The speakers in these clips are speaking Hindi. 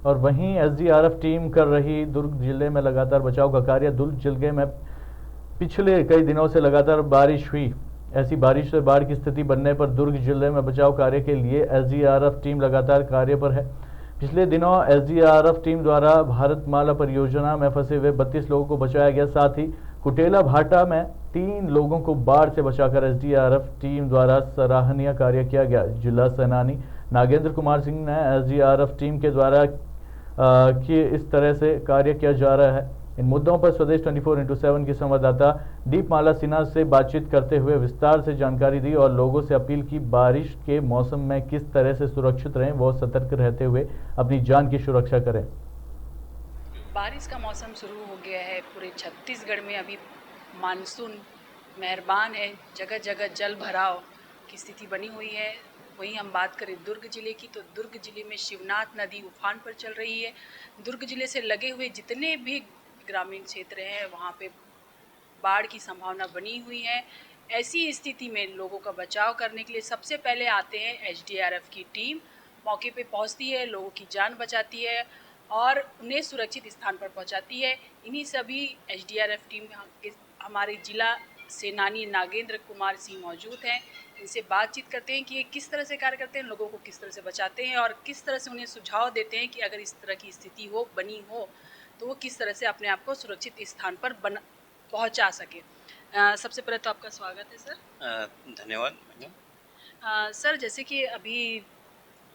और वहीं एसडीआरएफ टीम कर रही दुर्ग जिले में लगातार बचाव का कार्य। दुर्ग जिले में पिछले कई दिनों से लगातार बारिश हुई। ऐसी बारिश से बाढ़ की स्थिति बनने पर दुर्ग जिले में बचाव कार्य के लिए एसडीआरएफ टीम लगातार कार्य पर है। पिछले दिनों एसडीआरएफ टीम द्वारा भारतमाला परियोजना में फंसे हुए 32 लोगों को बचाया गया। साथ ही कुटेला भाटा में 3 लोगों को बाढ़ से बचाकर एसडीआरएफ टीम द्वारा सराहनीय कार्य किया गया। जिला सेनानी नागेंद्र कुमार सिंह ने एसडीआरएफ टीम के द्वारा कि इस तरह से कार्य किया जा रहा है। इन मुद्दों पर स्वदेश 24x7 की संवाददाता दीपमाला सिन्हा से बातचीत करते हुए विस्तार से जानकारी दी और लोगों से अपील की बारिश के मौसम में किस तरह से सुरक्षित रहें, वो सतर्क रहते हुए अपनी जान की सुरक्षा करें। बारिश का मौसम शुरू हो गया है। पूरे छत्तीसगढ़ में अभी मानसून मेहरबान है। जगह जगह जल भराव की स्थिति बनी हुई है। वहीं हम बात करें दुर्ग जिले की, तो दुर्ग जिले में शिवनाथ नदी उफान पर चल रही है। दुर्ग जिले से लगे हुए जितने भी ग्रामीण क्षेत्र हैं वहाँ पे बाढ़ की संभावना बनी हुई है। ऐसी स्थिति में लोगों का बचाव करने के लिए सबसे पहले आते हैं एसडीआरएफ की टीम। मौके पे पहुंचती है, लोगों की जान बचाती है और उन्हें सुरक्षित स्थान पर पहुंचाती है। इन्हीं सभी एसडीआरएफ टीम के हमारे जिला सेनानी नागेंद्र कुमार सिंह मौजूद हैं। इनसे बातचीत करते हैं कि ये किस तरह से कार्य करते हैं, लोगों को किस तरह से बचाते हैं और किस तरह से उन्हें सुझाव देते हैं कि अगर इस तरह की स्थिति बनी हो तो वो किस तरह से अपने आप को सुरक्षित स्थान पर पहुंचा सके। सबसे पहले तो आपका स्वागत है सर। धन्यवाद। सर, जैसे कि अभी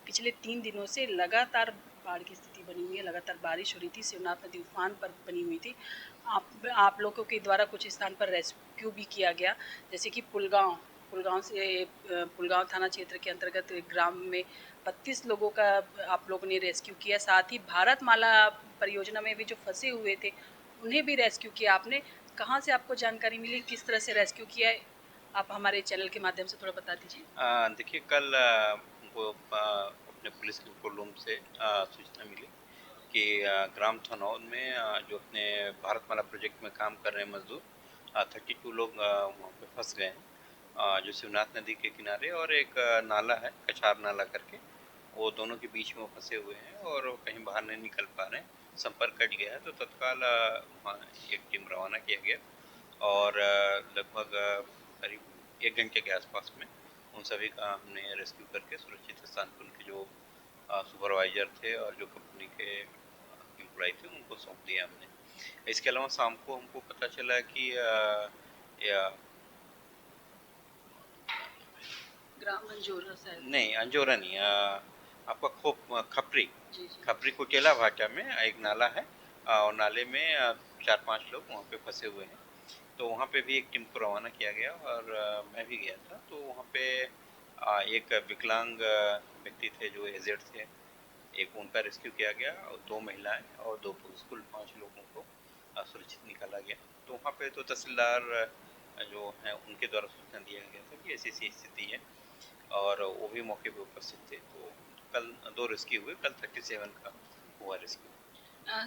पिछले 3 दिनों से लगातार बाढ़ की स्थिति बनी हुई है, लगातार बारिश हो रही थी, शिवनाथ नदी उफान पर बनी हुई थी। आप लोगों के द्वारा कुछ स्थान पर रेस्क्यू भी किया गया, जैसे कि पुलगांव थाना क्षेत्र के अंतर्गत एक ग्राम में 32 लोगों का आप लोगों ने रेस्क्यू किया। साथ ही भारतमाला परियोजना में भी जो फंसे हुए थे उन्हें भी रेस्क्यू किया आपने। कहाँ से आपको जानकारी मिली, किस तरह से रेस्क्यू किया है, आप हमारे चैनल के माध्यम से थोड़ा बता दीजिए। देखिए, कल हमको अपने पुलिस कंट्रोल रूम से सूचना मिली कि ग्राम थनौद में जो अपने भारतमाला प्रोजेक्ट में काम कर रहे हैं मजदूर 32 लोग वहाँ पे फंस गए हैं, जो शिवनाथ नदी के किनारे और एक नाला है कछार नाला करके, वो दोनों के बीच में वो फंसे हुए हैं और वो कहीं बाहर नहीं निकल पा रहे हैं। संपर्क कट गया है तो तत्काल वहाँ एक टीम रवाना किया गया और लगभग करीब 1 घंटे के आसपास में उन सभी का हमने रेस्क्यू करके सुरक्षित स्थान पर उनके जो सुपरवाइजर थे और जो कंपनी के एम्प्लॉय थे उनको सौंप दिया हमने। इसके अलावा शाम को हमको पता चला कि ग्राम अंजोरा शायद नहीं, अंजोरा नहीं, आपका खपरी जी जी। खपरी कुटेला भाटा में एक नाला है और नाले में 4-5 लोग वहाँ पे फंसे हुए हैं। तो वहाँ पे भी एक टीम को रवाना किया गया और मैं भी गया था। तो वहाँ पे एक विकलांग व्यक्ति थे जो एजेड थे, एक उनका रेस्क्यू किया गया और 2 महिलाएं और 2 पुरुष, कुल 5 लोगों को सुरक्षित निकाला गया। तो वहाँ पे तो तहसीलदार जो हैं उनके द्वारा सूचना दिया गया था कि ऐसी ऐसी स्थिति है और वो भी मौके पे उपस्थित थे। तो कल 2 रेस्क्यू हुए, कल 37 का हुआ रेस्क्यू।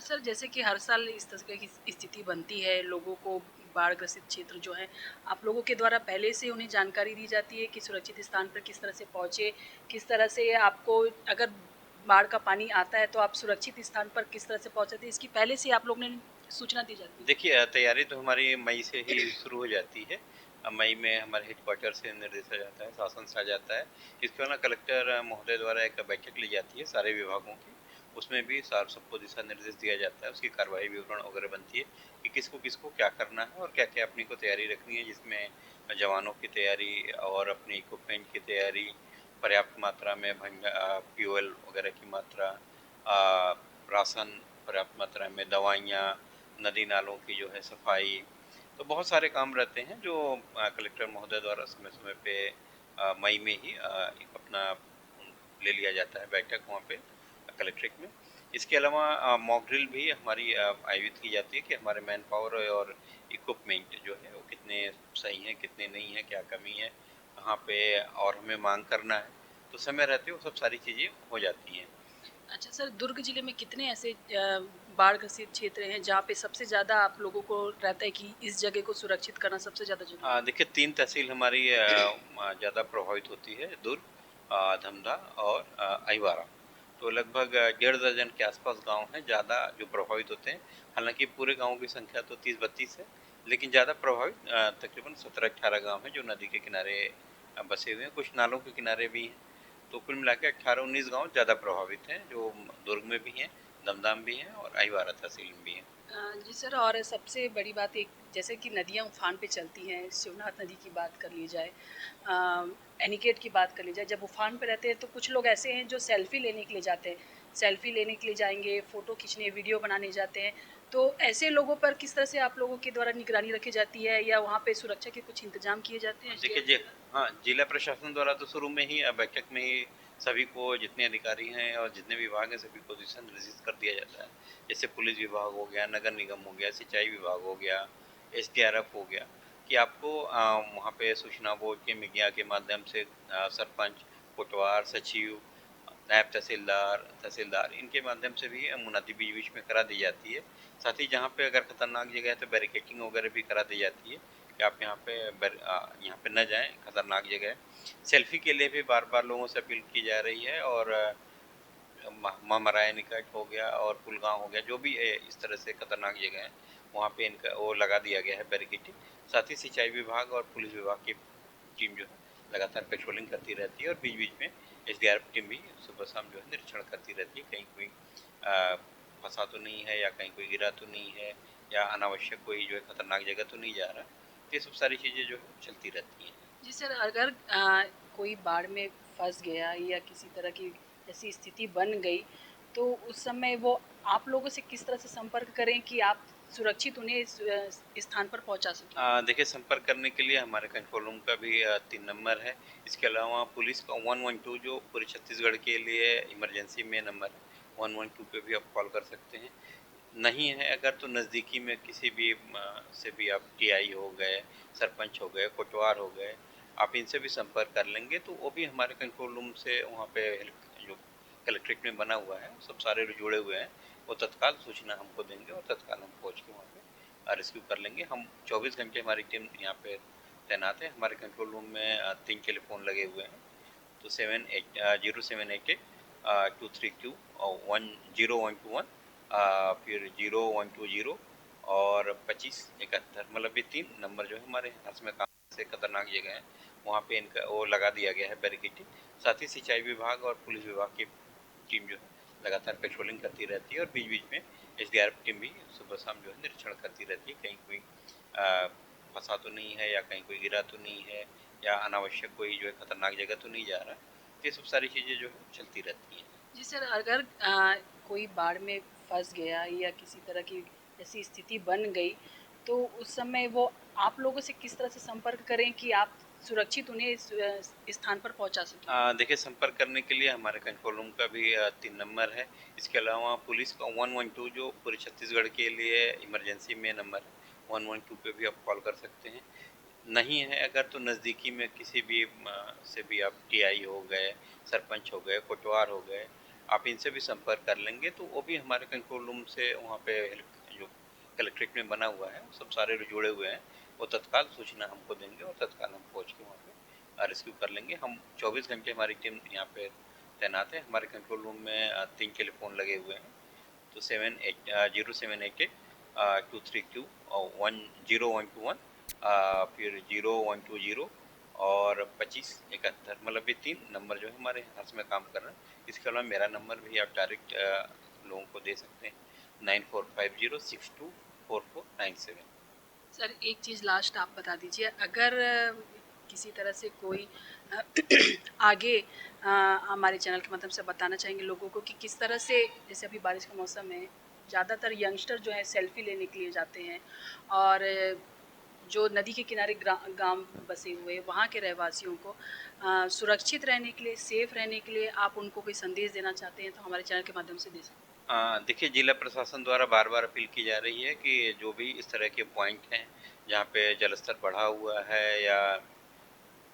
सर, जैसे कि हर साल इस तरह की स्थिति बनती है, लोगों को बाढ़ ग्रसित क्षेत्र जो है आप लोगों के द्वारा पहले से उन्हें जानकारी दी जाती है कि सुरक्षित स्थान पर किस तरह से पहुँचे, किस तरह से आपको अगर बाढ़ का पानी आता है तो आप सुरक्षित स्थान पर किस तरह से पहुँचते हैं, इसकी पहले से आप लोग ने सूचना दी जाती है? देखिए, तैयारी तो हमारी मई से ही शुरू हो जाती है। मई में हमारे हेडक्वार्टर से निर्देश आ जाता है, शासन से आ जाता है। इसके अलावा कलेक्टर महोदय द्वारा एक बैठक ली जाती है सारे विभागों की, उसमें भी सबको दिशा निर्देश दिया जाता है, उसकी कार्रवाई विवरण वगैरह बनती है कि किसको किसको क्या करना है और क्या क्या अपनी को तैयारी रखनी है, जिसमें जवानों की तैयारी और अपनी इक्विपमेंट की तैयारी, पर्याप्त मात्रा में फ्यूल वगैरह की मात्रा, राशन पर्याप्त मात्रा में, दवाइयाँ, नदी नालों की जो है सफाई। तो बहुत सारे काम रहते हैं जो कलेक्टर महोदय द्वारा समय समय पे मई में ही एक अपना ले लिया जाता है बैठक वहाँ पे कलेक्ट्रेट में। इसके अलावा मॉक ड्रिल भी हमारी आयोजित की जाती है कि हमारे मैन पावर और इक्विपमेंट जो है वो कितने सही हैं, कितने नहीं हैं, क्या कमी है, कहाँ पे और हमें मांग करना है। तो समय रहते वो सब सारी चीज़ें हो जाती हैं। अच्छा सर, दुर्ग जिले में कितने ऐसे बाढ़ ग्रसित क्षेत्र हैं जहाँ पे सबसे ज़्यादा आप लोगों को रहता है कि इस जगह को सुरक्षित करना सबसे ज़्यादा जरूरी है? देखिए, 3 तहसील हमारी ज़्यादा प्रभावित होती है, दुर्ग, धमधा और अहिवारा। तो लगभग 1.5 दर्जन के आसपास गांव हैं ज़्यादा जो प्रभावित होते हैं। हालांकि पूरे गांवों की संख्या तो 30-32 है, लेकिन ज़्यादा प्रभावित तकरीबन 17-18 गांव हैं जो नदी के किनारे बसे हुए हैं। कुछ नालों के किनारे भी हैं। तो कुल मिला के 18-19 गाँव ज़्यादा प्रभावित हैं, जो दुर्ग में भी हैं, दमदम भी हैं और अहिवारा तहसील में भी हैं। जी सर, और सबसे बड़ी बात एक, जैसे कि नदियाँ उफान पे चलती हैं, शिवनाथ नदी की बात कर ली जाए, एनिकेट की बात कर ली जाए, जब उफान पे रहते हैं तो कुछ लोग ऐसे हैं जो सेल्फी लेने के लिए जाते हैं, सेल्फी लेने के लिए जाएंगे, फ़ोटो खींचने, वीडियो बनाने जाते हैं। तो ऐसे लोगों पर किस तरह से आप लोगों के द्वारा निगरानी रखी जाती है, या वहाँ पे सुरक्षा के कुछ इंतजाम किए जाते हैं देखिए एसडीएफ जी, द्वारा? हाँ, जिला प्रशासन द्वारा तो शुरू में ही बैठक में ही सभी को, जितने अधिकारी हैं और जितने विभाग हैं, सभी को दिशा निर्देशित कर दिया जाता है। जैसे पुलिस विभाग हो गया, नगर निगम हो गया, सिंचाई विभाग हो गया, एसडीआरएफ हो गया, कि आपको वहाँ पे सूचना बोर्ड के मीडिया के माध्यम से सरपंच, कोटवार, सचिव, नायब तहसीलदार, तहसीलदार, इनके माध्यम से भी मुनादी बीच-बीच में करा दी जाती है। साथ ही जहाँ पे अगर खतरनाक जगह है तो बैरिकेडिंग वगैरह भी करा दी जाती है कि आप यहाँ पे न जाएँ, खतरनाक जगह है। सेल्फी के लिए भी बार-बार लोगों से अपील की जा रही है और ममराय निकट हो गया और पुलगाँव हो गया, जो भी इस तरह से खतरनाक जगह है, वहाँ पे इनका वो लगा दिया गया है बैरिकेडिंग। साथ ही सिंचाई विभाग और पुलिस विभाग की टीम जो है लगातार पेट्रोलिंग करती रहती है और बीच-बीच में एसडीआरएफ टीम भी सुबह शाम जो है निरीक्षण करती रहती है, कहीं कोई फंसा तो नहीं है या कहीं कोई गिरा तो नहीं है या अनावश्यक कोई जो है खतरनाक जगह तो नहीं जा रहा। तो ये सब सारी चीज़ें जो है चलती रहती हैं। जी सर, अगर कोई बाढ़ में फंस गया या किसी तरह की ऐसी स्थिति बन गई, तो उस समय वो आप लोगों से किस तरह से संपर्क करें कि आप सुरक्षित उन्हें इस स्थान पर पहुंचा सकें? देखिए, संपर्क करने के लिए हमारे कंट्रोल रूम का भी 3 नंबर है। इसके अलावा पुलिस का 112 जो पूरे छत्तीसगढ़ के लिए इमरजेंसी में नंबर है, 112 पे भी आप कॉल कर सकते हैं। नहीं है अगर तो नज़दीकी में किसी भी से भी आप टीआई हो गए, सरपंच हो गए, कोटवार हो गए, आप इनसे भी संपर्क कर लेंगे तो वो भी हमारे कंट्रोल रूम से वहाँ पे हेल्प जो कलेक्ट्रेट में बना हुआ है, सब सारे जुड़े हुए हैं, वो तत्काल सूचना हमको देंगे और तत्काल हम पहुँच के वहाँ पे रेस्क्यू कर लेंगे। हम 24 घंटे हमारी टीम यहाँ पे तैनात है। हमारे कंट्रोल रूम में 3 टेलीफ़ोन लगे हुए हैं। तो 0788 232 10121 फिर 0120 और 2571, मतलब ये 3 नंबर जो है हमारे हर समय काम से खतरनाक जगह है, वहाँ पे इनका वो लगा दिया गया है बैरिकेडिंग। साथ ही सिंचाई विभाग और पुलिस विभाग की टीम जो है लगातार पेट्रोलिंग करती रहती है और बीच-बीच में एसडीआरएफ टीम भी सुबह शाम जो है निरीक्षण करती रहती है, कहीं कोई फंसा तो नहीं है या कहीं कोई गिरा तो नहीं है या अनावश्यक कोई जो है खतरनाक जगह तो नहीं जा रहा। तो ये सब सारी चीज़ें जो है चलती रहती हैं। जी सर, अगर कोई बाढ़ में फंस गया या किसी तरह की ऐसी स्थिति बन गई, तो उस समय वो आप लोगों से किस तरह से संपर्क करें कि आप सुरक्षित उन्हें इस स्थान पर पहुंचा सकें? देखिए, संपर्क करने के लिए हमारे कंट्रोल रूम का भी 3 नंबर है। इसके अलावा पुलिस का 112 जो पूरे छत्तीसगढ़ के लिए इमरजेंसी में नंबर है, 112 पे भी आप कॉल कर सकते हैं। नहीं है अगर तो नज़दीकी में किसी भी से भी आप टीआई हो गए, सरपंच हो गए, कोटवार हो गए, आप इनसे भी संपर्क कर लेंगे तो वो भी हमारे कंट्रोल रूम से वहाँ पे हेल्प जो कलेक्ट्रेट में बना हुआ है, सब सारे जुड़े हुए हैं, वो तत्काल सूचना हमको देंगे और तत्काल हम पहुँच के वहाँ पे रेस्क्यू कर लेंगे। हम 24 घंटे हमारी टीम यहाँ पे तैनात है। हमारे कंट्रोल रूम में 3 टेलीफ़ोन लगे हुए हैं। तो 0788 232 10121 फिर 0120 और 2571, मतलब ये 3 नंबर जो है हमारे हर समय काम कर रहे हैं। इसके अलावा मेरा नंबर भी आप डायरेक्ट लोगों को दे सकते हैं, 9450624497। सर, एक चीज़ लास्ट आप बता दीजिए, अगर किसी तरह से कोई अ, आगे हमारे चैनल के माध्यम से बताना चाहेंगे लोगों को कि किस तरह से, जैसे अभी बारिश का मौसम है, ज़्यादातर यंगस्टर जो है सेल्फी लेने के लिए जाते हैं, और जो नदी के किनारे गांव बसे हुए वहाँ के रहवासियों को सुरक्षित रहने के लिए, सेफ रहने के लिए आप उनको कोई संदेश देना चाहते हैं तो हमारे चैनल के माध्यम से दे सकते हैं। देखिए, जिला प्रशासन द्वारा बार-बार अपील की जा रही है कि जो भी इस तरह के पॉइंट हैं, जहाँ पे जलस्तर बढ़ा हुआ है या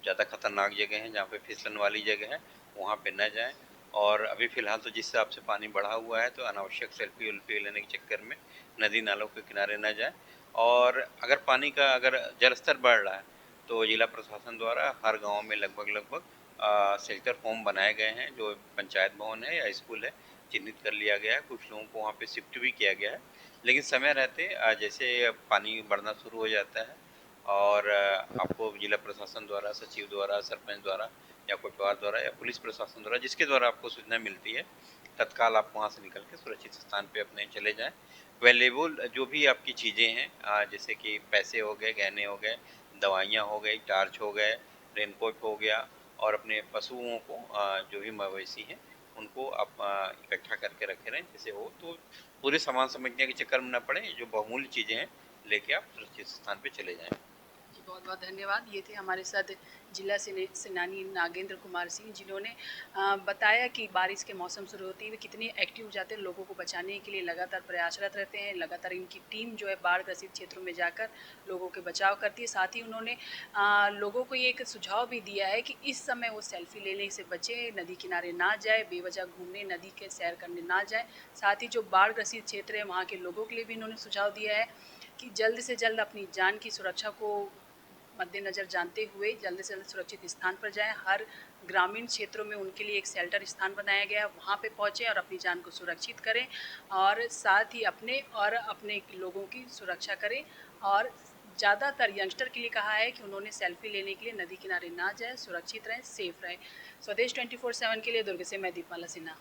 ज़्यादा खतरनाक जगह हैं, जहाँ पे फिसलन वाली जगह है, वहाँ पे न जाएँ। और अभी फ़िलहाल तो जिस हिसाब से पानी बढ़ा हुआ है, तो अनावश्यक सेल्फ़ी-वेल्फ़ी लेने के चक्कर में नदी-नालों के किनारे न जाएँ। और अगर पानी का अगर जलस्तर बढ़ रहा है, तो जिला प्रशासन द्वारा हर गाँव में लगभग-लगभग शेल्टर होम बनाए गए हैं, जो पंचायत भवन है या स्कूल है चिन्हित कर लिया गया है। कुछ लोगों को वहाँ पे शिफ्ट भी किया गया है, लेकिन समय रहते जैसे पानी बढ़ना शुरू हो जाता है और आपको जिला प्रशासन द्वारा, सचिव द्वारा, सरपंच द्वारा या कोटवार द्वारा या पुलिस प्रशासन द्वारा, जिसके द्वारा आपको सूचना मिलती है, तत्काल आप वहाँ से निकल के सुरक्षित स्थान पे अपने चले जाएं। वैल्यूएबल जो भी आपकी चीज़ें हैं, जैसे कि पैसे हो गए, गहने हो गए, दवाइयाँ हो गई, टार्च हो गए, रेनकोट हो गया, और अपने पशुओं को जो भी मवेशी हैं उनको आप इकट्ठा करके रखे रहें, जैसे हो तो पूरे सामान समझने के चक्कर में न पड़े। जो बहुमूल्य चीज़ें हैं लेके आप सुरक्षित स्थान पे चले जाएं। जी, बहुत बहुत धन्यवाद। ये थे हमारे साथ जिला सेनानी नागेंद्र कुमार सिंह, जिन्होंने बताया कि बारिश के मौसम शुरू होते ही वे कितने एक्टिव हो जाते हैं, लोगों को बचाने के लिए लगातार प्रयासरत रहते हैं। लगातार इनकी टीम जो है बाढ़ ग्रसित क्षेत्रों में जाकर लोगों के बचाव करती है। साथ ही उन्होंने लोगों को ये एक सुझाव भी दिया है कि इस समय वो सेल्फी लेने से बचें, नदी किनारे ना जाए, बेवजह घूमने, नदी के सैर करने ना जाए। साथ ही जो बाढ़ ग्रसित क्षेत्र है वहाँ के लोगों के लिए भी इन्होंने सुझाव दिया है कि जल्द से जल्द अपनी जान की सुरक्षा को मद्देनज़र जानते हुए जल्द से जल्द सुरक्षित स्थान पर जाएं। हर ग्रामीण क्षेत्रों में उनके लिए एक शेल्टर स्थान बनाया गया है, वहाँ पे पहुँचें और अपनी जान को सुरक्षित करें और साथ ही अपने लोगों की सुरक्षा करें। और ज़्यादातर यंगस्टर के लिए कहा है कि उन्होंने सेल्फी लेने के लिए नदी किनारे ना जाए, सुरक्षित रहें, सेफ रहें। स्वदेश 24/7 के लिए दुर्ग से मैं दीपमाला सिन्हा।